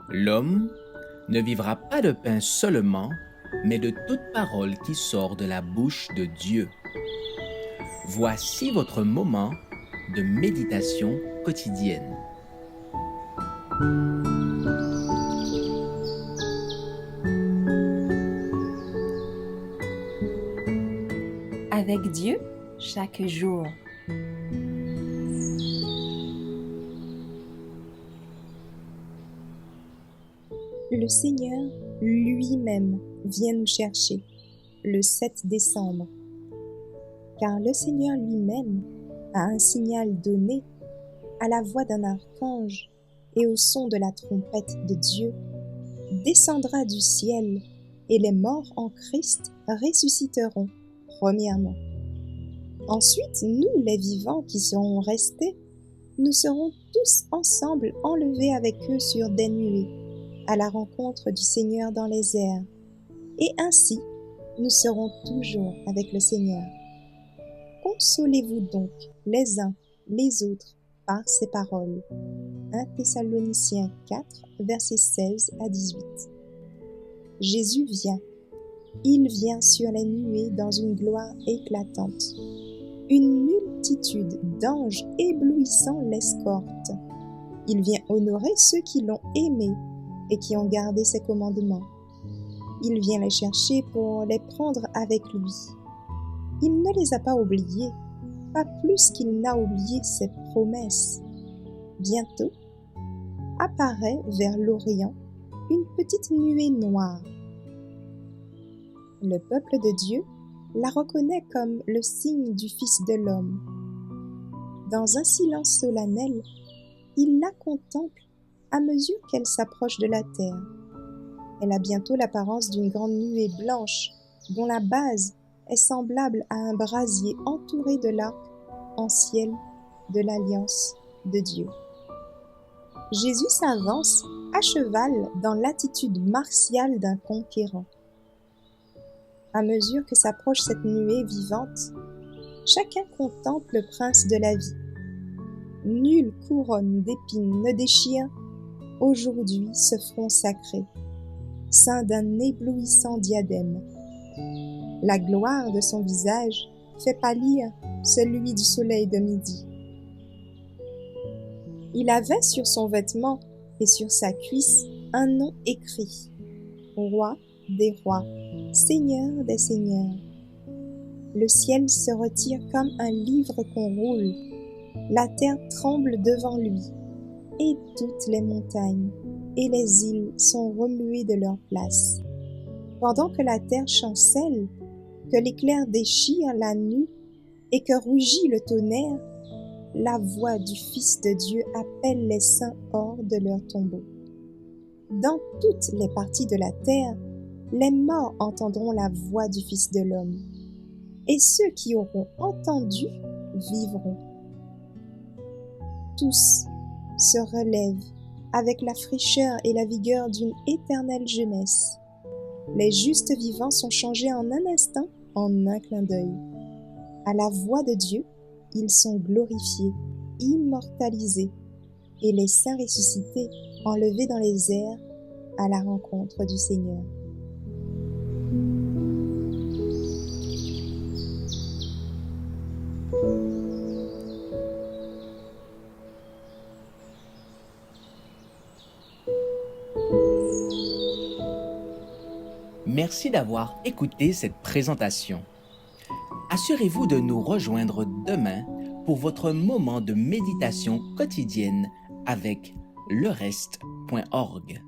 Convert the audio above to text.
L'homme ne vivra pas de pain seulement, mais de toute parole qui sort de la bouche de Dieu. Voici votre moment de méditation quotidienne. Avec Dieu, chaque jour. Le Seigneur lui-même vient nous chercher le 7 décembre, car le Seigneur lui-même a un signal donné à la voix d'un archange et au son de la trompette de Dieu, descendra du ciel et les morts en Christ ressusciteront premièrement. Ensuite, nous, les vivants qui serons restés, nous serons tous ensemble enlevés avec eux sur des nuées, à la rencontre du Seigneur dans les airs. Et ainsi, nous serons toujours avec le Seigneur. Consolez-vous donc les uns les autres par ces paroles. 1 Thessaloniciens 4, versets 16 à 18. Jésus vient. Il vient sur les nuées dans une gloire éclatante. Une multitude d'anges éblouissants l'escorte. Il vient honorer ceux qui l'ont aimé et qui ont gardé ses commandements. Il vient les chercher pour les prendre avec lui. Il ne les a pas oubliés, pas plus qu'il n'a oublié ses promesses. Bientôt, apparaît vers l'Orient une petite nuée noire. Le peuple de Dieu la reconnaît comme le signe du Fils de l'homme. Dans un silence solennel, il la contemple à mesure qu'elle s'approche de la terre. Elle a bientôt l'apparence d'une grande nuée blanche dont la base est semblable à un brasier entouré de l'arc en ciel de l'alliance de Dieu. Jésus s'avance à cheval dans l'attitude martiale d'un conquérant. À mesure que s'approche cette nuée vivante, chacun contemple le prince de la vie. Nulle couronne d'épines ne déchire aujourd'hui ce front sacré, ceint d'un éblouissant diadème. La gloire de son visage fait pâlir celui du soleil de midi. Il avait sur son vêtement et sur sa cuisse un nom écrit, Roi des rois, Seigneur des seigneurs. Le ciel se retire comme un livre qu'on roule, la terre tremble devant lui, et toutes les montagnes et les îles sont remuées de leur place. Pendant que la terre chancelle, que l'éclair déchire la nue et que rugit le tonnerre, la voix du Fils de Dieu appelle les saints hors de leur tombeau. Dans toutes les parties de la terre, les morts entendront la voix du Fils de l'homme, et ceux qui auront entendu vivront. Tous se relèvent avec la fraîcheur et la vigueur d'une éternelle jeunesse. Les justes vivants sont changés en un instant, en un clin d'œil. À la voix de Dieu, ils sont glorifiés, immortalisés, et les saints ressuscités, enlevés dans les airs à la rencontre du Seigneur. Merci d'avoir écouté cette présentation. Assurez-vous de nous rejoindre demain pour votre moment de méditation quotidienne avec lereste.org.